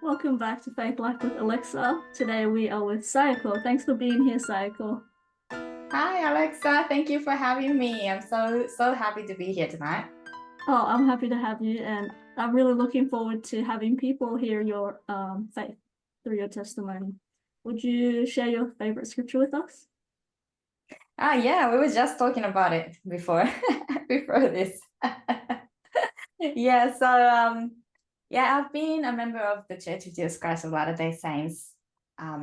Welcome back to Faith Life with Alexa. Today we are with Sayako. Thanks for being here, Sayako. Hi, Alexa. Thank you for having me. I'm so happy to be here tonight. Oh, I'm happy to have you, and I'm really looking forward to having people hear your faith through your testimony. Would you share your favorite scripture with us? Yeah, we were just talking about it before before this. Yeah, yeah, I've been a member of the Church of Jesus Christ of Latter-day Saints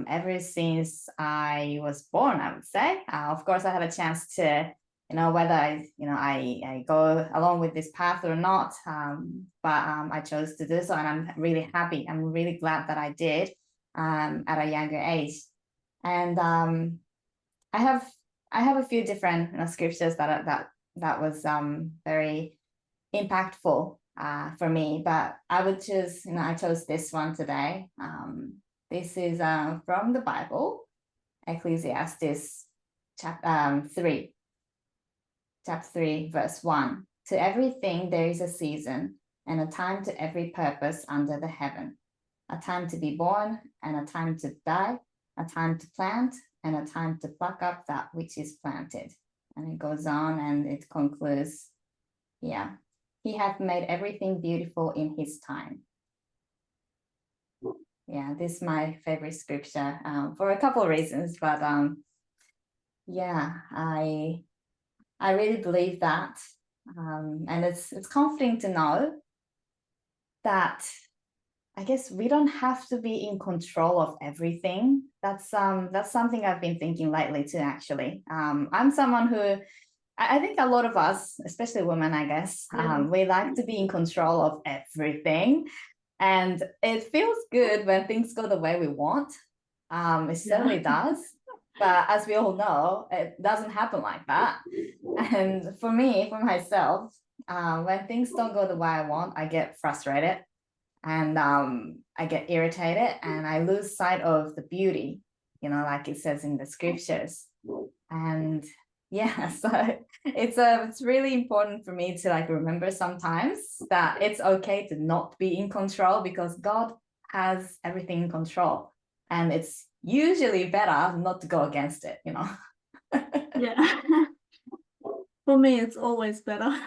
ever since I was born, I would say. Of course, I have a chance to, whether I go along with this path or not. But I chose to do so, and I'm really happy. I'm really glad that I did at a younger age. And I have I have a few different scriptures that was very impactful for me, but I would choose, I chose this one today. This is from the Bible, Ecclesiastes chapter 3, verse 1. To everything there is a season, and a time to every purpose under the heaven, a time to be born and a time to die, a time to plant and a time to pluck up that which is planted. And it goes on and it concludes, yeah, he hath made everything beautiful in his time. Yeah, this is my favorite scripture for a couple of reasons, but yeah, I really believe that, and it's comforting to know that I guess we don't have to be in control of everything. That's something I've been thinking lately too, actually. I'm someone who I think a lot of us, especially women, I guess, we like to be in control of everything. And it feels good when things go the way we want. It certainly does. But as we all know, it doesn't happen like that. And for me, for myself, when things don't go the way I want, I get frustrated and I get irritated and I lose sight of the beauty, like it says in the scriptures. And yeah, so it's really important for me to remember sometimes that it's okay to not be in control because God has everything in control, and it's usually better not to go against it. Yeah. For me, it's always better.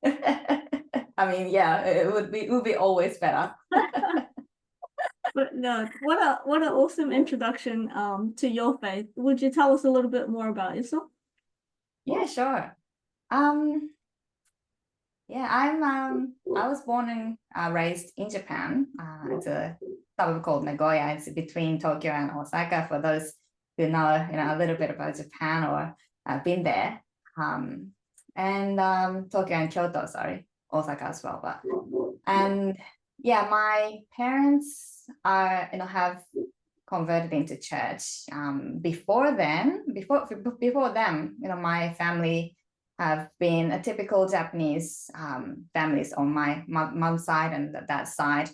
I mean, yeah, it would be always better. But no, what an awesome introduction to your faith. Would you tell us a little bit more about yourself? Yeah, sure. Um, Yeah, I was born and raised in Japan. It's a suburb called Nagoya. It's between Tokyo and Osaka. For those who know, a little bit about Japan or been there. Um, and Tokyo and Kyoto, sorry, Osaka as well. But and yeah, my parents are, have converted into church. Before them, my family have been a typical Japanese families on my mom's side and dad's side.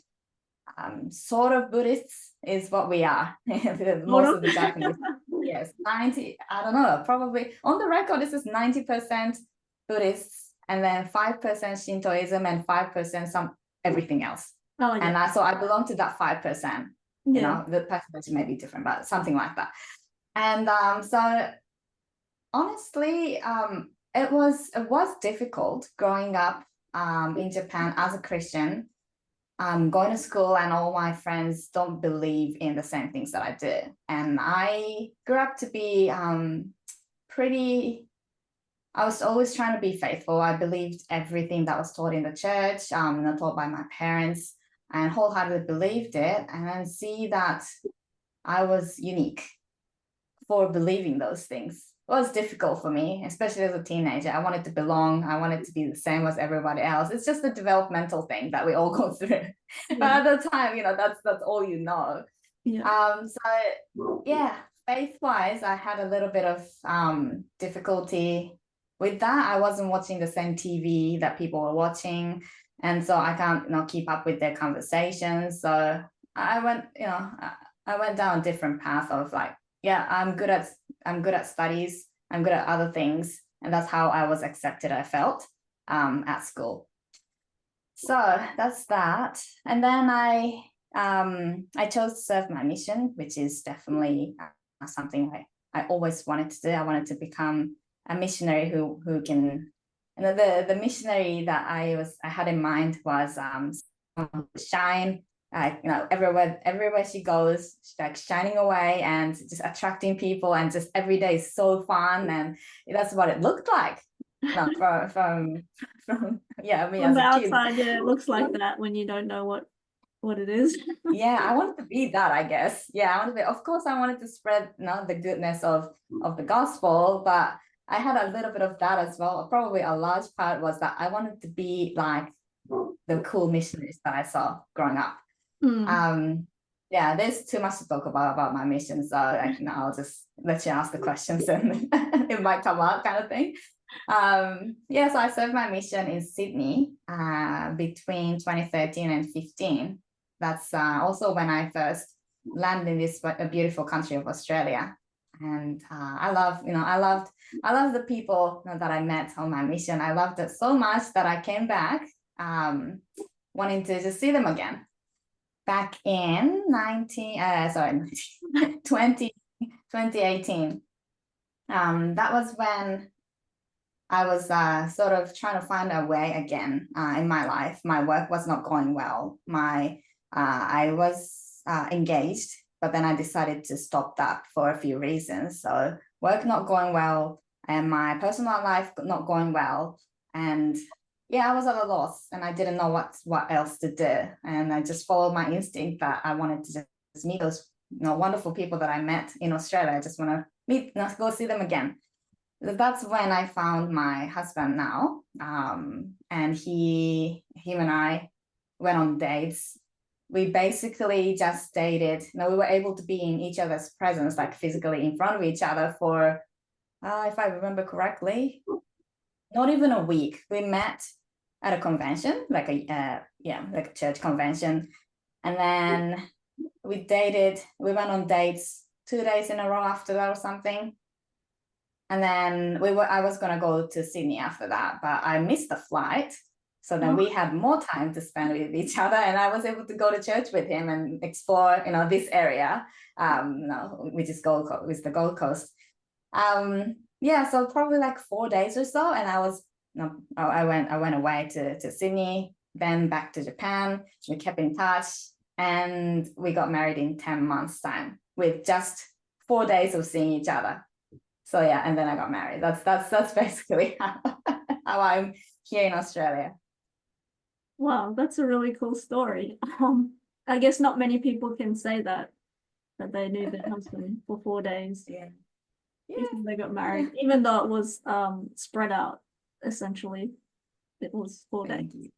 Sort of Buddhists is what we are. Most of the Japanese, yes, 90, I don't know, probably on the record, this is 90% Buddhists and then 5% Shintoism and 5% some everything else. Oh, yeah. And so I belong to that 5%. Yeah. The percentage may be different, but something like that. And so honestly, it was difficult growing up in Japan as a Christian. Going to school and all my friends don't believe in the same things that I do. And I grew up to be pretty, I was always trying to be faithful. I believed everything that was taught in the church, taught by my parents, and wholeheartedly believed it. And then see that I was unique for believing those things. It was difficult for me, especially as a teenager. I wanted to belong. I wanted to be the same as everybody else. It's just a developmental thing that we all go through. But at the time, that's all you know. Yeah. So yeah, faith-wise, I had a little bit of difficulty with that. I wasn't watching the same TV that people were watching, and so I can't, keep up with their conversations. So I went, I went down a different path of yeah, I'm good at studies, I'm good at other things, and that's how I was accepted, I felt, at school. So that's that. And then I chose to serve my mission, which is definitely something I always wanted to do. I wanted to become a missionary who can. The missionary that I had in mind was shine, everywhere she goes, she's like shining away and just attracting people, and just every day is so fun, and that's what it looked like. No, from yeah, me From as the a kid. outside, yeah, it looks like that when you don't know what it is. Yeah, I wanted to be that, I guess. Yeah, I wanted to be, of course, I wanted to spread, the goodness of the gospel, but I had a little bit of that as well. Probably a large part was that I wanted to be like the cool missionaries that I saw growing up. Yeah, there's too much to talk about my mission, so I'll just let you ask the questions and it might come out, kind of thing. Yeah, so I served my mission in Sydney between 2013 and 15. That's also when I first landed in this beautiful country of Australia. And I loved the people that I met on my mission. I loved it so much that I came back wanting to just see them again. Back in 2018. That was when I was sort of trying to find a way again in my life. My work was not going well. I was engaged, but then I decided to stop that for a few reasons. So work not going well, and my personal life not going well, and yeah, I was at a loss, and I didn't know what else to do, and I just followed my instinct that I wanted to just meet those wonderful people that I met in Australia. I just want to meet, go see them again. That's when I found my husband now, and him and I went on dates. We basically just dated. We were able to be in each other's presence, like physically in front of each other for, if I remember correctly, not even a week. We met at a convention, like a church convention, and then we dated. We went on dates 2 days in a row after that or something. And then I was gonna go to Sydney after that, but I missed the flight. So then we had more time to spend with each other, and I was able to go to church with him and explore, this area, which is the Gold Coast. Yeah, so probably like 4 days or so, and I went away to Sydney, then back to Japan. We kept in touch, and we got married in 10 months' time with just 4 days of seeing each other. So yeah, and then I got married. That's basically how I'm here in Australia. Wow, that's a really cool story. I guess not many people can say that they knew their husband for 4 days. Yeah. Before they got married, even though it was spread out, essentially. It was 4 days.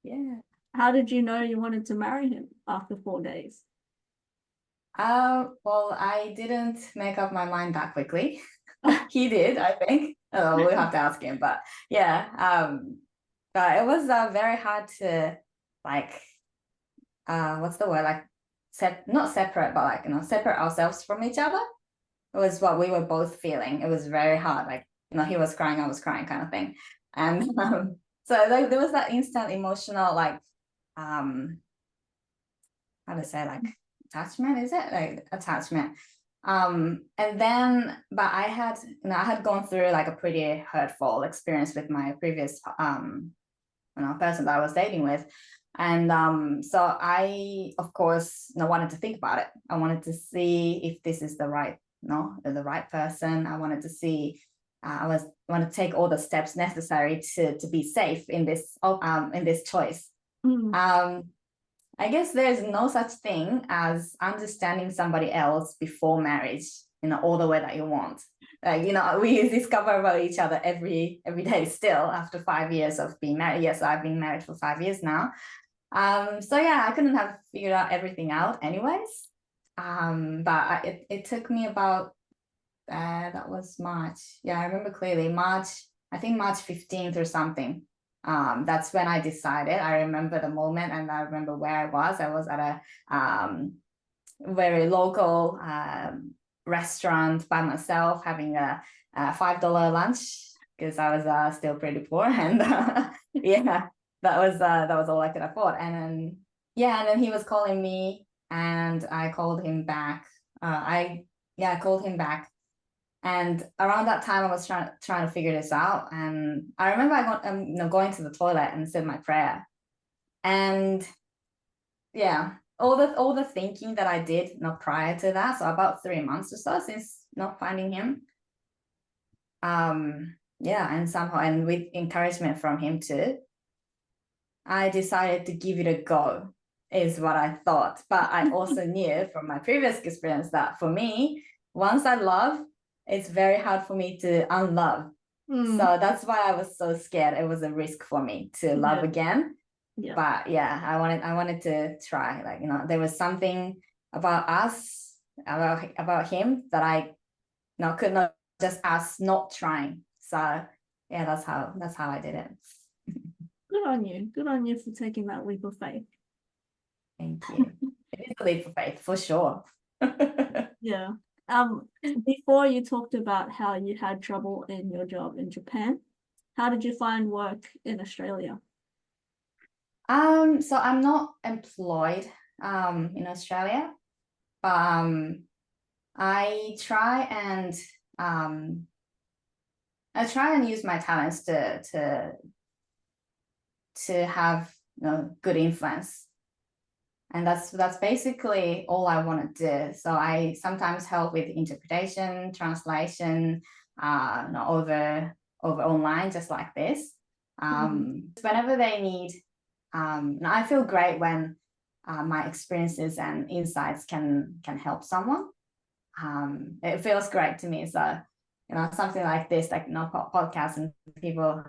Yeah. How did you know you wanted to marry him after 4 days? Well, I didn't make up my mind that quickly. He did, I think. We'll have to ask him, but yeah. But it was very hard to what's the word? Like not separate, but separate ourselves from each other. It was what we were both feeling. It was very hard. He was crying, I was crying, kind of thing. And so there was that instant emotional, how to say, attachment, is it? Attachment. And then, but I had gone through a pretty hurtful experience with my previous person that I was dating with. And so I, of course, wanted to think about it. I wanted to see if this is the right person. I wanted to see, I want to take all the steps necessary to be safe in this choice. I guess there's no such thing as understanding somebody else before marriage, all the way that you want. We discover about each other every day still after 5 years of being married. Yes, I've been married for 5 years now. So yeah, I couldn't have figured out everything out anyways. But it took me about, that was March. Yeah, I remember clearly, I think March 15th or something. That's when I decided. I remember the moment, and I remember where I was. I was at a very local restaurant by myself, having a $5 lunch, because I was still pretty poor, and yeah, that was all I could afford. And then yeah, and then he was calling me, and I called him back. I called him back, and around that time I was trying to figure this out. And I remember going to the toilet and said my prayer, and yeah, all the thinking that I did prior to that, so about 3 months or so since not finding him. Yeah, and somehow, and with encouragement from him too, I decided to give it a go, is what I thought. But I also knew from my previous experience that for me, once I love, it's very hard for me to unlove. So that's why I was so scared. It was a risk for me to love again. Yeah. But yeah, I wanted to try. Like, there was something about us, about him, that I could not just us not trying. So yeah, that's how I did it. Good on you. Good on you for taking that leap of faith. Thank you. It is a leap of faith for sure. Yeah. Before you talked about how you had trouble in your job in Japan. How did you find work in Australia? So I'm not employed in Australia, but I try and use my talents to have good influence. And that's basically all I want to do. So I sometimes help with interpretation, translation, over online, just like this. Whenever they need, I feel great when my experiences and insights can help someone. It feels great to me. So something like this, like podcast, and people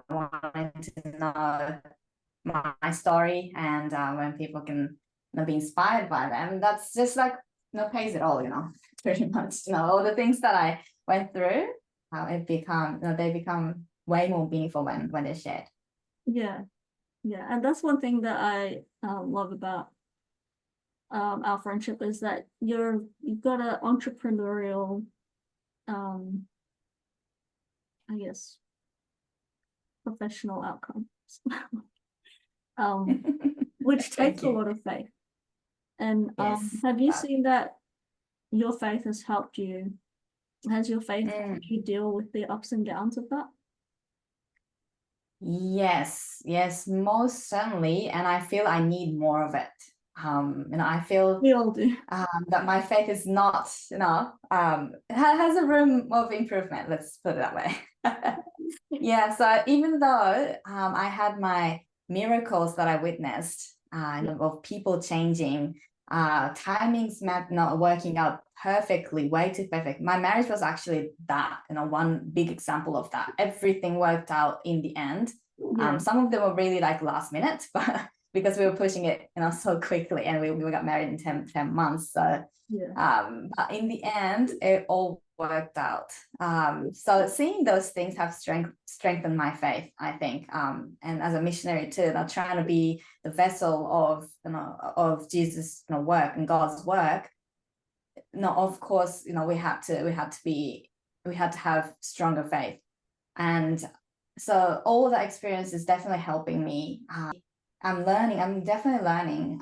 wanting to know my story, and when people can be inspired by them, that's just like pays it all, pretty much. All the things that I went through, they become way more meaningful when they're shared. Yeah, and that's one thing that I love about our friendship, is that you've got an entrepreneurial, I guess, professional outcomes, which takes a lot of faith. And Yes. have you seen that your faith has helped you? Has your faith helped you deal with the ups and downs of that? Yes, most certainly. And I feel I need more of it. I feel We all do. that my faith is not, has a room of improvement. Let's put it that way. Yeah. So even though I had my miracles that I witnessed, of people changing, timings not working out perfectly, way too perfect. My marriage was actually that, one big example of that. Everything worked out in the end. Yeah. Some of them were really like last minute, but because we were pushing it, so quickly, and we got married in 10 months. So but in the end, it all worked out. So seeing those things have strengthened my faith, I think. And as a missionary too, trying to be the vessel of Jesus' work and God's work. Of course, we had to have stronger faith, and so all that experience is definitely helping me. I'm definitely learning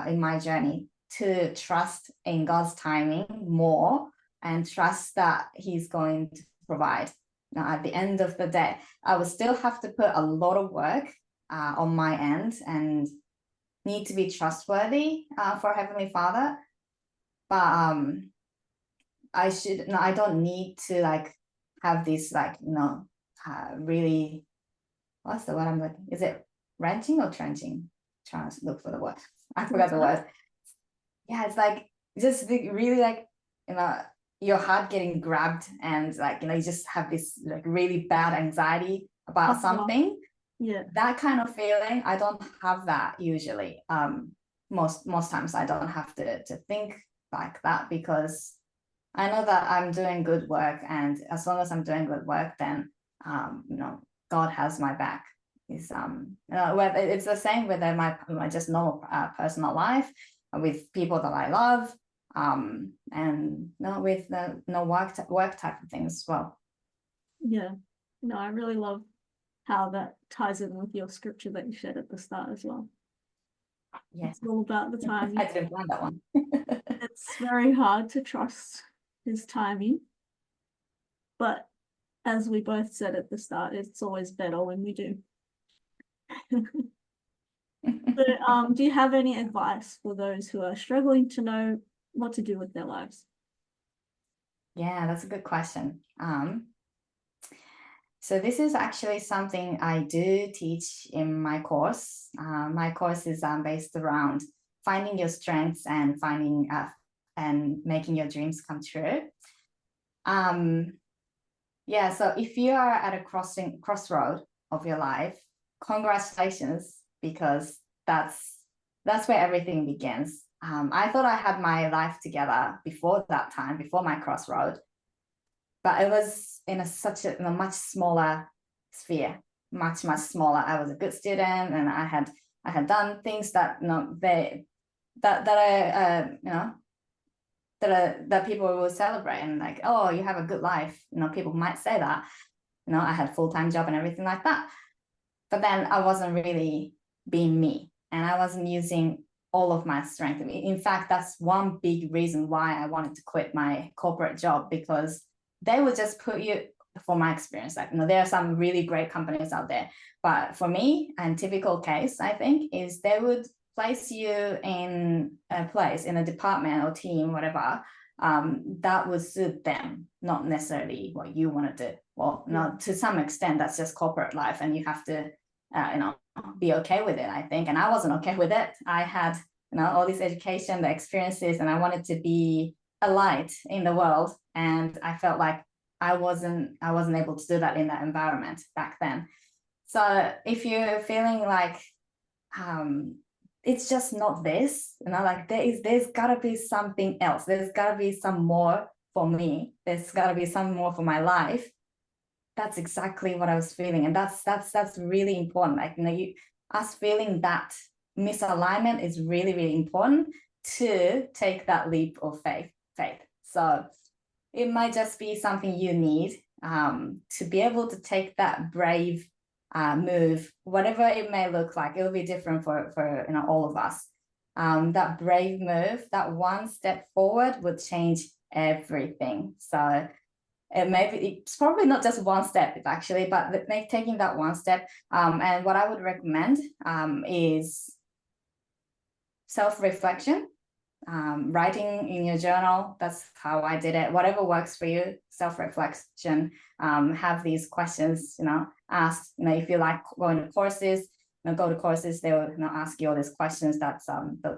in my journey to trust in God's timing more, and trust that He's going to provide. Now, at the end of the day, I will still have to put a lot of work on my end, and need to be trustworthy for Heavenly Father. But I don't need to have this really, what's the word I'm looking? Is it wrenching or trenching? Trying to look for the word. I forgot the word. Yeah, it's just really your heart getting grabbed, and you just have this really bad anxiety about something. Yeah. That kind of feeling, I don't have that usually. Most times I don't have to think like that, because I know that I'm doing good work, and as long as I'm doing good work, then God has my back. Whether it's the same with my just normal personal life, with people that I love, and with the work type of things as well. Yeah, I really love how that ties in with your scripture that you shared at the start as well. Yes, It's all about the timing. I didn't plan that one. It's very hard to trust his timing. But as we both said at the start, it's always better when we do. So, do you have any advice for those who are struggling to know what to do with their lives? Yeah, that's a good question. So this is actually something I do teach in my course. My course is based around finding your strengths and finding and making your dreams come true. Yeah, so if you are at a crossroad of your life, congratulations, because that's where everything begins. I thought I had my life together before that time, before my crossroad, but it was in a much smaller sphere, much smaller. I was a good student, and I had done things that that people will celebrate, and like, oh, you have a good life. People might say that. I had a full-time job and everything like that. But then I wasn't really being me, and I wasn't using all of my strength. In fact, that's one big reason why I wanted to quit my corporate job, because they would just put you, for my experience, like, there are some really great companies out there, but for me, and typical case, I think, is they would place you in a place, in a department or team, whatever, that would suit them, not necessarily what you want to do. Well, no, to some extent, that's just corporate life, and you have to, be okay with it, I think. And I wasn't okay with it. I had, all this education, the experiences, and I wanted to be a light in the world. And I felt like I wasn't able to do that in that environment back then. So if you're feeling like, it's just not this, like there's gotta be something else. There's gotta be some more for me. There's gotta be some more for my life. That's exactly what I was feeling. And that's really important. Like, us feeling that misalignment is really, really important to take that leap of faith. So it might just be something you need to be able to take that brave move, whatever it may look like. It will be different for all of us. That brave move, that one step forward would change everything. So it's probably not just one step, actually, but taking that one step. And what I would recommend is self-reflection. Writing in your journal, that's how I did it. Whatever works for you, self-reflection. Have these questions, asked. If you like going to courses, go to courses. They will ask you all these questions that's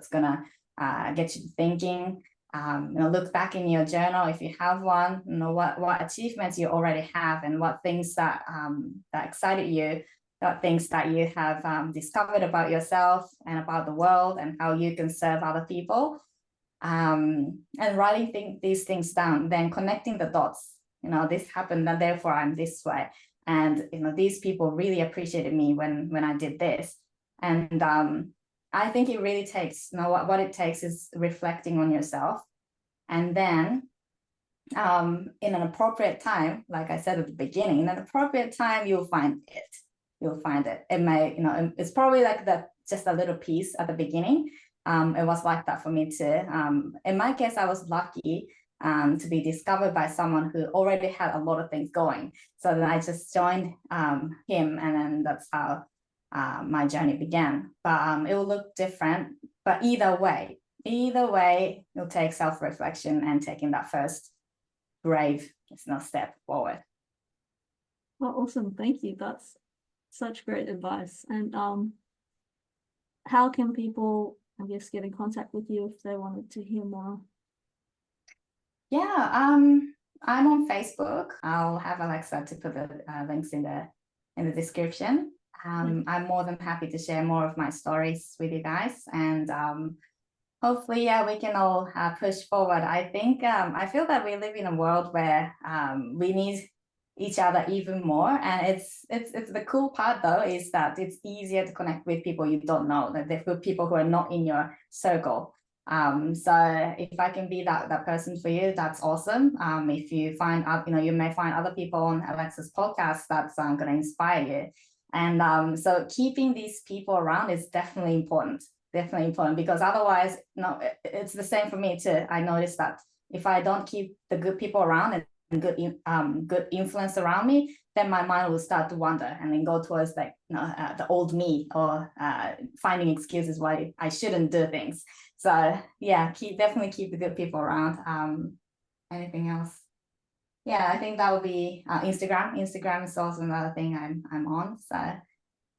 gonna get you thinking. Look back in your journal if you have one. What achievements you already have, and what things that excited you. What things that you have discovered about yourself and about the world, and how you can serve other people. And writing these things down, then connecting the dots. This happened, and therefore I'm this way. And these people really appreciated me when I did this. And I think it really takes, what it takes is reflecting on yourself, and then in an appropriate time, like I said at the beginning, in an appropriate time, you'll find it. It may, it's probably like just a little piece at the beginning. It was like that for me too. In my case, I was lucky to be discovered by someone who already had a lot of things going. So then I just joined him, and then that's how my journey began. But it will look different. But either way, you'll take self-reflection and taking that first brave step forward. Well, awesome. Thank you. That's such great advice. And how can people, I guess, get in contact with you if they wanted to hear more? Yeah, I'm on Facebook. I'll have Alexa to put the links in the description. I'm more than happy to share more of my stories with you guys, and hopefully, we can all push forward. I think I feel that we live in a world where we need each other even more, and it's the cool part though is that it's easier to connect with people you don't know, with people who are not in your circle. So if I can be that person for you, that's awesome. If you find out, you may find other people on Alexa's podcast that's going to inspire you. And so keeping these people around is definitely important. definitely important, because otherwise, no, it's the same for me too. I noticed that if I don't keep the good people around and good influence around me, then my mind will start to wander and then go towards like the old me, or finding excuses why I shouldn't do things. So yeah, definitely keep the good people around. Anything else? Yeah, I think that would be Instagram. Instagram is also another thing I'm on. So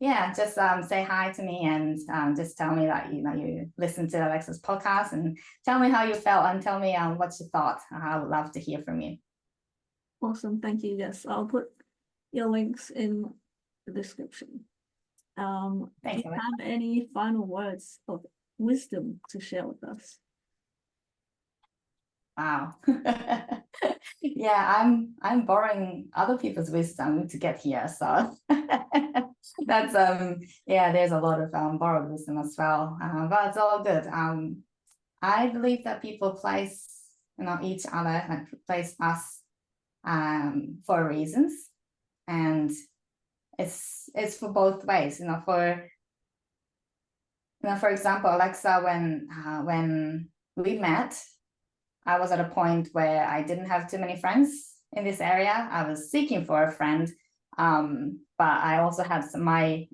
yeah, just say hi to me, and just tell me that you listen to Alexa's podcast, and tell me how you felt, and tell me what's your thoughts. I would love to hear from you. Awesome, thank you. Yes, I'll put your links in the description. Do Thanks, you Alex. have any final words of wisdom to share with us? Wow. Yeah, I'm borrowing other people's wisdom to get here. So that's yeah, there's a lot of borrowed wisdom as well. But it's all good. I believe that people place each other, like place us for reasons, and it's for both ways. For example, Alexa, when we met, I was at a point where I didn't have too many friends in this area. I was seeking for a friend, but I also had my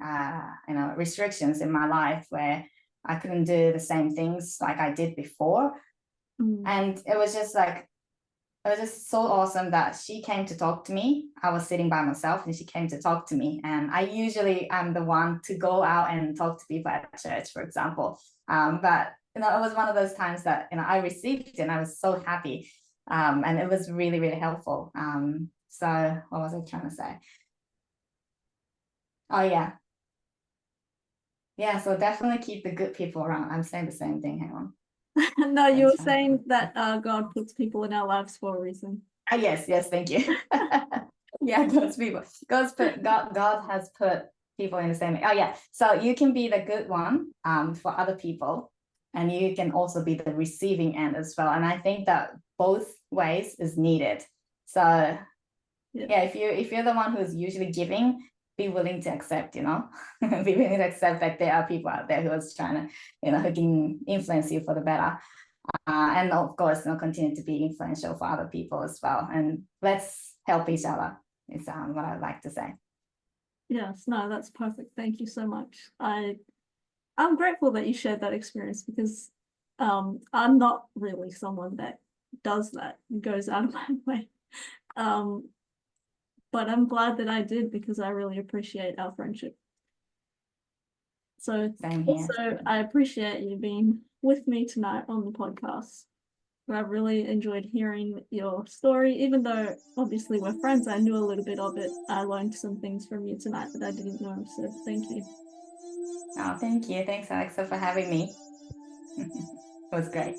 restrictions in my life where I couldn't do the same things like I did before. And it was just so awesome that she came to talk to me. I was sitting by myself and she came to talk to me. And I usually am the one to go out and talk to people at church, for example. But it was one of those times that I received it and I was so happy. And it was really, really helpful. So what was I trying to say? Oh yeah. Yeah, so definitely keep the good people around. I'm saying the same thing. Hang on. No, you were saying that God puts people in our lives for a reason. Yes, thank you. Yeah, God has put people in the same. Oh yeah, so you can be the good one for other people, and you can also be the receiving end as well. And I think that both ways is needed. So yeah, if you're the one who's usually giving, be willing to accept, be willing to accept that there are people out there who is trying to, who can influence you for the better. And of course, continue to be influential for other people as well. And let's help each other is what I'd like to say. Yes, no, that's perfect. Thank you so much. I'm grateful that you shared that experience, because I'm not really someone that does that and goes out of my way. But I'm glad that I did, because I really appreciate our friendship. So also, I appreciate you being with me tonight on the podcast. I've really enjoyed hearing your story, even though obviously we're friends. I knew a little bit of it. I learned some things from you tonight that I didn't know. So thank you. Oh, thank you. Thanks, Alexa, for having me. It was great.